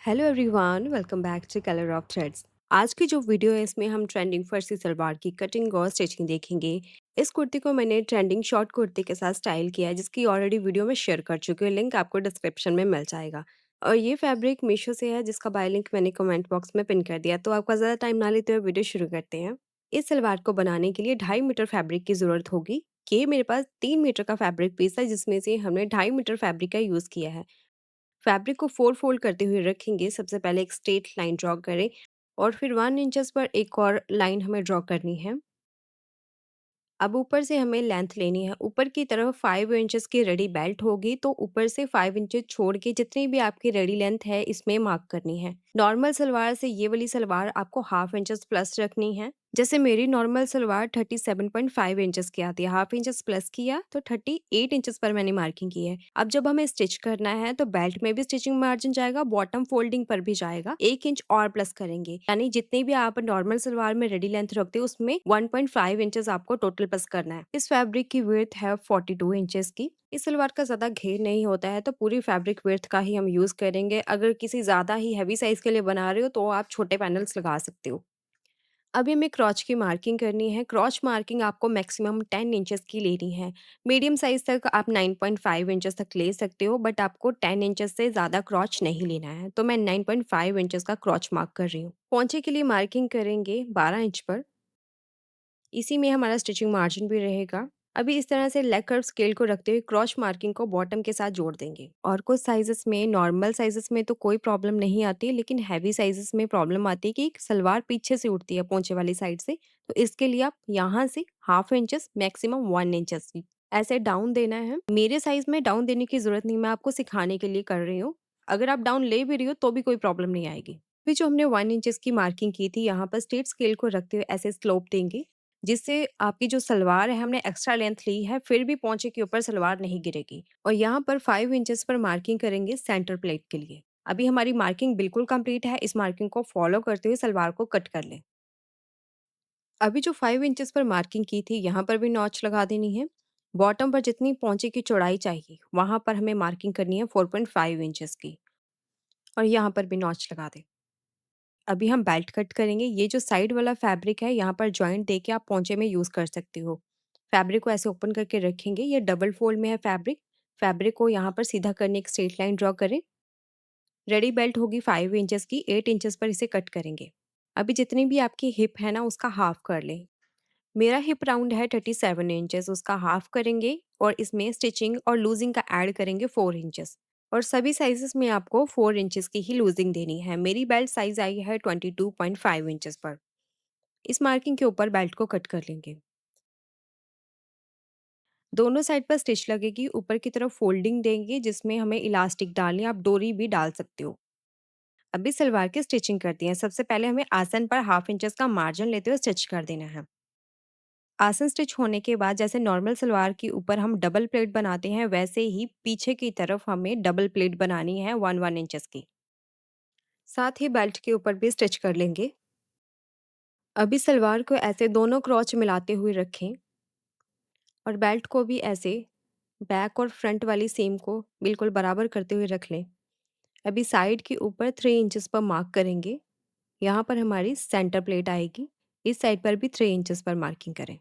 Hello everyone, welcome back to colour of threads. आज की जो वीडियो है इसमें हम ट्रेंडिंग फर्सी सलवार की कटिंग और स्टिचिंग देखेंगे। इस कुर्ती को मैंने ट्रेंडिंग शॉर्ट कुर्ती के साथ स्टाइल किया है, जिसकी ऑलरेडी वीडियो में शेयर कर चुकी हूँ। लिंक आपको डिस्क्रिप्शन में मिल जाएगा। और ये फैब्रिक मीशो से है, जिसका बाय लिंक मैंने कमेंट बॉक्स में पिन कर दिया। तो आपका ज़्यादा टाइम ना लेते हुए वीडियो शुरू करते हैं। इस सलवार को बनाने के लिए 2.5 मीटर फैब्रिक की ज़रूरत होगी। ये मेरे पास 3 मीटर का फैब्रिक पीस है, जिसमें से हमने 2.5 मीटर फैब्रिक का यूज़ किया है। फैब्रिक को 4 फोल्ड करते हुए रखेंगे। सबसे पहले एक स्ट्रेट लाइन ड्रॉ करें और फिर 1 इंचेस पर एक और लाइन हमें ड्रॉ करनी है। अब ऊपर से हमें लेंथ लेनी है। ऊपर की तरफ 5 इंचेस की रेडी बेल्ट होगी, तो ऊपर से 5 इंचेस छोड़ के जितनी भी आपकी रेडी लेंथ है इसमें मार्क करनी है। नॉर्मल सलवार से ये वाली सलवार आपको हाफ इंचेस प्लस रखनी है। जैसे मेरी नॉर्मल सलवार 37.5 इंचेस की आती है, हाफ इंचेस प्लस किया तो 38 इंचेस पर मैंने मार्किंग की है। अब जब हमें स्टिच करना है तो बेल्ट में भी स्टिचिंग मार्जिन जाएगा, बॉटम फोल्डिंग पर भी जाएगा, 1 इंच और प्लस करेंगे। यानी जितनी भी आप नॉर्मल सलवार में रेडी लेंथ रखते हो उसमें 1.5 इंचेस आपको टोटल प्लस करना है। इस फैब्रिक की विड्थ है 42 इंचेस की। इस सलवार का ज्यादा घेर नहीं होता है, तो पूरी फैब्रिक विड्थ का ही हम यूज करेंगे। अगर किसी ज्यादा ही हैवी साइज के लिए बना रहे हो तो आप छोटे पैनल्स लगा सकते हो। अभी हमें क्रॉच की मार्किंग करनी है। क्रॉच मार्किंग आपको मैक्सिमम 10 इंचेस की लेनी है। मीडियम साइज तक आप 9.5 इंचेस तक ले सकते हो, बट आपको 10 इंचेस से ज़्यादा क्रॉच नहीं लेना है। तो मैं 9.5 इंचेस का क्रॉच मार्क कर रही हूँ। पोंचे के लिए मार्किंग करेंगे 12 इंच पर। इसी में हमारा स्टिचिंग मार्जिन भी रहेगा। अभी इस तरह से लेग कर्व स्केल को रखते हुए क्रॉस मार्किंग को बॉटम के साथ जोड़ देंगे। और कुछ साइजेस में, नॉर्मल साइजेस में तो कोई प्रॉब्लम नहीं आती, लेकिन हैवी साइजेस में प्रॉब्लम आती है कि सलवार पीछे से उठती है पोंचे वाली साइड से। तो इसके लिए आप यहाँ से हाफ इंचेस मैक्सिमम 1 इंचेस ऐसे डाउन देना है। मेरे साइज में डाउन देने की जरूरत नहीं, मैं आपको सिखाने के लिए कर रही हूँ। अगर आप डाउन ले भी रही हो तो भी कोई प्रॉब्लम नहीं आएगी। फिर जो हमने 1 इंचेस की मार्किंग की थी, यहाँ पर स्ट्रेट स्केल को रखते हुए ऐसे स्लोप देंगे, जिससे आपकी जो सलवार है, हमने एक्स्ट्रा लेंथ ली है फिर भी पोंचे के ऊपर सलवार नहीं गिरेगी। और यहाँ पर 5 इंचेस पर मार्किंग करेंगे सेंटर प्लेट के लिए। अभी हमारी मार्किंग बिल्कुल कंप्लीट है। इस मार्किंग को फॉलो करते हुए सलवार को कट कर लें। अभी जो 5 इंचेस पर मार्किंग की थी, यहाँ पर भी नॉच लगा देनी है। बॉटम पर जितनी पोंचे की चौड़ाई चाहिए वहां पर हमें मार्किंग करनी है 4.5 इंचेस की। और यहाँ पर भी नॉच लगा दें। अभी हम बेल्ट कट करेंगे। ये जो साइड वाला फैब्रिक है, यहाँ पर जॉइंट देके आप पोंचे में यूज़ कर सकते हो। फैब्रिक को ऐसे ओपन करके रखेंगे। ये डबल फोल्ड में है फैब्रिक। फैब्रिक को यहाँ पर सीधा करने एक स्ट्रेट लाइन ड्रॉ करें। रेडी बेल्ट होगी 5 इंचेस की, 8 इंचेस पर इसे कट करेंगे। अभी जितनी भी आपकी हिप है ना, उसका हाफ कर लें। मेरा हिप राउंड है 37 इंचेस, उसका हाफ करेंगे और इसमें स्टिचिंग और लूजिंग का ऐड करेंगे 4 इंचेस। और सभी साइजेस में आपको 4 इंचेस की ही लूजिंग देनी है। मेरी बेल्ट साइज आई है 22.5 इंचेस पर। इस मार्किंग के ऊपर बेल्ट को कट कर लेंगे। दोनों साइड पर स्टिच लगेगी। ऊपर की तरफ फोल्डिंग देंगे, जिसमें हमें इलास्टिक डालनी है। आप डोरी भी डाल सकते हो। अभी सलवार की स्टिचिंग करती हैं। सबसे पहले हमें आसन पर हाफ इंचेस का मार्जिन लेते हुए स्टिच कर देना है। आसन स्टिच होने के बाद जैसे नॉर्मल सलवार के ऊपर हम डबल प्लेट बनाते हैं, वैसे ही पीछे की तरफ हमें डबल प्लेट बनानी है 1 इंचेस की। साथ ही बेल्ट के ऊपर भी स्टिच कर लेंगे। अभी सलवार को ऐसे दोनों क्रॉच मिलाते हुए रखें और बेल्ट को भी ऐसे बैक और फ्रंट वाली सीम को बिल्कुल बराबर करते हुए रख लें। अभी साइड के ऊपर 3 इंचेस पर मार्क करेंगे। यहाँ पर हमारी सेंटर प्लेट आएगी। इस साइड पर भी 3 इंचेस पर मार्किंग करें।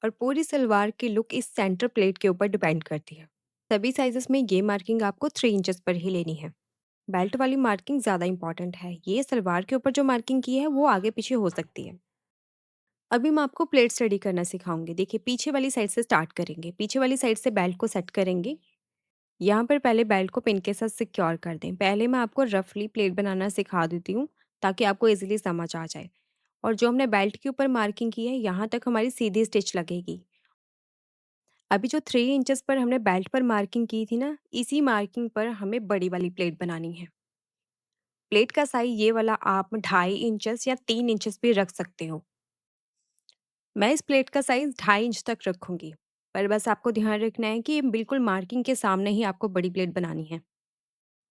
और पूरी सलवार की लुक इस सेंटर प्लेट के ऊपर डिपेंड करती है। सभी साइजेस में ये मार्किंग आपको 3 इंचेस पर ही लेनी है। बेल्ट वाली मार्किंग ज़्यादा इंपॉर्टेंट है। ये सलवार के ऊपर जो मार्किंग की है वो आगे पीछे हो सकती है। अभी मैं आपको प्लेट स्टडी करना सिखाऊंगी। देखिए, पीछे वाली साइड से स्टार्ट करेंगे। पीछे वाली साइड से बेल्ट को सेट करेंगे। यहाँ पर पहले बेल्ट को पिन के साथ सिक्योर कर दें। पहले मैं आपको रफली प्लेट बनाना सिखा देती हूँ, ताकि आपको इजीली समझ आ जाए। और जो हमने बेल्ट के ऊपर मार्किंग की है, यहाँ तक हमारी सीधी स्टिच लगेगी। अभी जो 3 इंचेस पर हमने बेल्ट पर मार्किंग की थी ना, इसी मार्किंग पर हमें बड़ी वाली प्लेट बनानी है। प्लेट का साइज ये वाला आप 2.5 इंचेस या 3 इंचेस भी रख सकते हो। मैं इस प्लेट का साइज 2.5 इंच तक रखूंगी। पर बस आपको ध्यान रखना है कि बिल्कुल मार्किंग के सामने ही आपको बड़ी प्लेट बनानी है।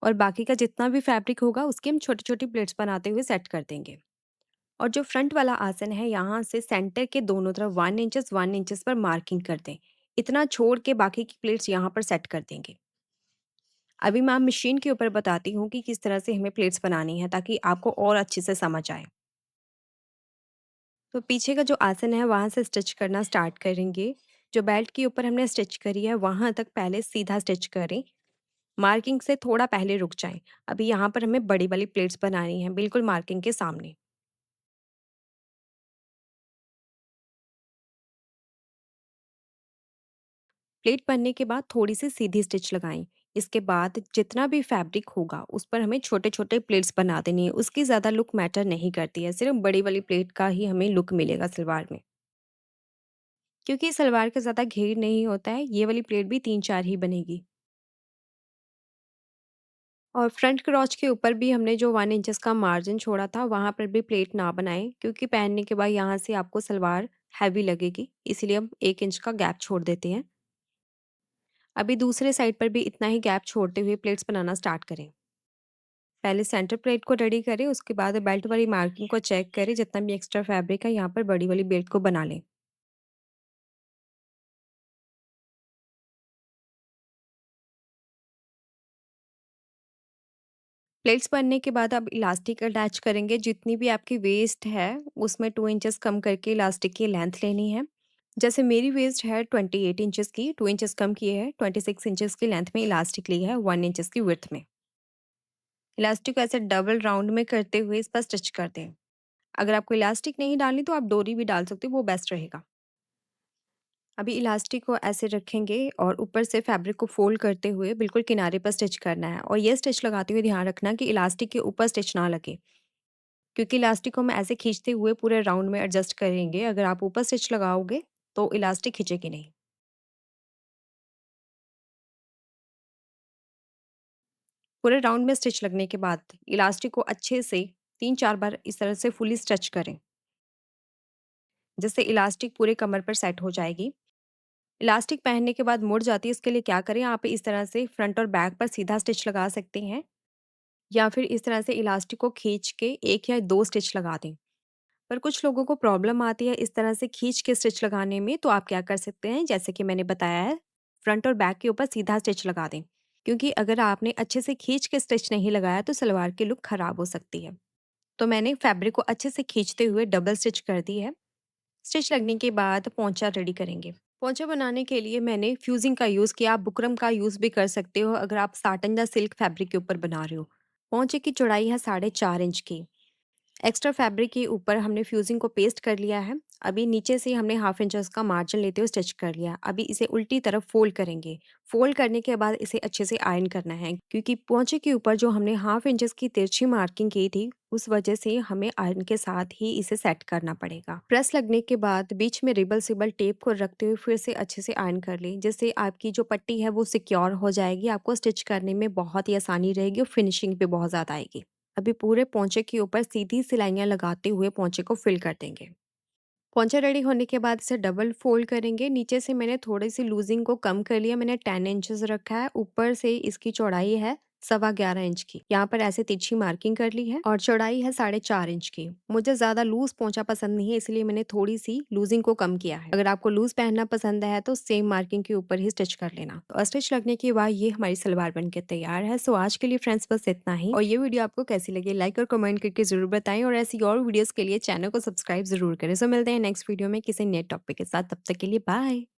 और बाकी का जितना भी फैब्रिक होगा उसकी हम छोटी छोटी प्लेट्स बनाते हुए सेट कर देंगे। और जो फ्रंट वाला आसन है, यहाँ से सेंटर के दोनों तरफ 1 इंचेस पर मार्किंग कर दें। इतना छोड़ के बाकी की प्लेट्स यहाँ पर सेट कर देंगे। अभी मैं मशीन के ऊपर बताती हूँ कि किस तरह से हमें प्लेट्स बनानी है ताकि आपको और अच्छे से समझ आए। तो पीछे का जो आसन है वहाँ से स्टिच करना स्टार्ट करेंगे। जो बेल्ट के ऊपर हमने स्टिच करी है वहाँ तक पहले सीधा स्टिच करें। मार्किंग से थोड़ा पहले रुक जाएँ। अभी यहाँ पर हमें बड़ी वाली प्लेट्स बनानी है बिल्कुल मार्किंग के सामने। प्लेट बनने के बाद थोड़ी-सी सीधी स्टिच लगाएँ। इसके बाद जितना भी फैब्रिक होगा उस पर हमें छोटे-छोटे प्लेट्स बना देनी है। उसकी ज़्यादा लुक मैटर नहीं करती है, सिर्फ़ बड़ी वाली प्लेट का ही हमें लुक मिलेगा सलवार में। क्योंकि सलवार का ज़्यादा घेर नहीं होता है, ये वाली प्लेट भी 3-4 ही बनेगी। और फ्रंट क्रॉच के ऊपर भी हमने जो 1 इंचेस का मार्जिन छोड़ा था, वहाँ पर भी प्लेट ना बनाएँ क्योंकि पहनने के बाद यहाँ से आपको सलवार हैवी लगेगी, इसीलिए हम 1 इंच का गैप छोड़ देते हैं। अभी दूसरे साइड पर भी इतना ही गैप छोड़ते हुए प्लेट्स बनाना स्टार्ट करें। पहले सेंटर प्लेट को रेडी करें, उसके बाद बेल्ट वाली मार्किंग को चेक करें, जितना भी एक्स्ट्रा फैब्रिक है यहाँ पर बड़ी वाली बेल्ट को बना लें। प्लेट्स बनने के बाद आप इलास्टिक अटैच करेंगे, जितनी भी आपकी वेस्ट है उसमें 2 इंचेस कम करके इलास्टिक की लेंथ लेनी है। जैसे मेरी वेस्ट है 28 इंचेस की, 2 इंचेस कम किए हैं, 26 इंचेस की लेंथ में इलास्टिक ली है, 1 इंचेस की विड्थ में। इलास्टिक को ऐसे डबल राउंड में करते हुए इस पर स्टिच कर दें। अगर आपको इलास्टिक नहीं डालनी तो आप डोरी भी डाल सकते हो, वो बेस्ट रहेगा। अभी इलास्टिक को ऐसे रखेंगे और ऊपर से फैब्रिक को फोल्ड करते हुए बिल्कुल किनारे पर स्टिच करना है, और ये स्टिच लगाते हुए ध्यान रखना कि इलास्टिक के ऊपर स्टिच ना लगे, क्योंकि इलास्टिक को हम ऐसे खींचते हुए पूरे राउंड में एडजस्ट करेंगे। अगर आप ऊपर स्टिच लगाओगे तो इलास्टिक खींचेगी नहीं। पूरे राउंड में स्टिच लगने के बाद इलास्टिक को अच्छे से 3-4 बार इस तरह से फुली स्ट्रेच करें, जिससे इलास्टिक पूरे कमर पर सेट हो जाएगी। इलास्टिक पहनने के बाद मुड़ जाती है, इसके लिए क्या करें, आप इस तरह से फ्रंट और बैक पर सीधा स्टिच लगा सकते हैं, या फिर इस तरह से इलास्टिक को खींच के 1 या 2 स्टिच लगा दें। पर कुछ लोगों को प्रॉब्लम आती है इस तरह से खींच के स्टिच लगाने में, तो आप क्या कर सकते हैं, जैसे कि मैंने बताया है, फ्रंट और बैक के ऊपर सीधा स्टिच लगा दें। क्योंकि अगर आपने अच्छे से खींच के स्टिच नहीं लगाया तो सलवार की लुक खराब हो सकती है। तो मैंने फैब्रिक को अच्छे से खींचते हुए डबल स्टिच कर दी है। स्टिच लगने के बाद पोंचा रेडी करेंगे। पोंचा बनाने के लिए मैंने फ्यूजिंग का यूज़ किया, आप बुकरम का यूज़ भी कर सकते हो अगर आप साटन या सिल्क फैब्रिक के ऊपर बना रहे हो। पोंचे की चौड़ाई है 4.5 इंच की। एक्स्ट्रा फैब्रिक के ऊपर हमने फ्यूजिंग को पेस्ट कर लिया है। अभी नीचे से हमने हाफ इंचेस का मार्जिन लेते हुए स्टिच कर लिया। अभी इसे उल्टी तरफ फोल्ड करेंगे। फोल्ड करने के बाद इसे अच्छे से आयरन करना है, क्योंकि पोंचे के ऊपर जो हमने हाफ इंचेस की तिरछी मार्किंग की थी, उस वजह से हमें आयरन के साथ ही इसे सेट करना पड़ेगा। प्रेस लगने के बाद बीच में रिबल सिबल टेप को रखते हुए फिर से अच्छे से आयरन कर लें, जिससे आपकी जो पट्टी है वो सिक्योर हो जाएगी। आपको स्टिच करने में बहुत ही आसानी रहेगी और फिनिशिंग भी बहुत ज़्यादा आएगी। अभी पूरे पोंचे के ऊपर सीधी सिलाइयाँ लगाते हुए पोंचे को फिल कर देंगे। पोंचा रेडी होने के बाद इसे डबल फोल्ड करेंगे। नीचे से मैंने थोड़ी-सी लूज़िंग को कम कर लिया, मैंने 10 इंचेस रखा है। ऊपर से इसकी चौड़ाई है 11.25 इंच की। यहाँ पर ऐसे तिरछी मार्किंग कर ली है और चौड़ाई है 4.5 इंच की। मुझे ज़्यादा लूज़ पोंचा पसंद नहीं है, इसलिए मैंने थोड़ी-सी लूज़िंग को कम किया है। अगर आपको लूज़ पहनना पसंद है तो सेम मार्किंग के ऊपर ही स्टिच कर लेना। तो स्टिच लगने के बाद ये हमारी सलवार बन के तैयार है। सो आज के लिए फ्रेंड्स बस इतना ही, और ये वीडियो आपको कैसी लगी लाइक और कमेंट करके ज़रूर बताएँ, और ऐसी और वीडियोज़ के लिए चैनल को सब्सक्राइब ज़रूर करें। सो मिलते हैं नेक्स्ट वीडियो में किसी नए टॉपिक के साथ, तब तक के लिए बाय।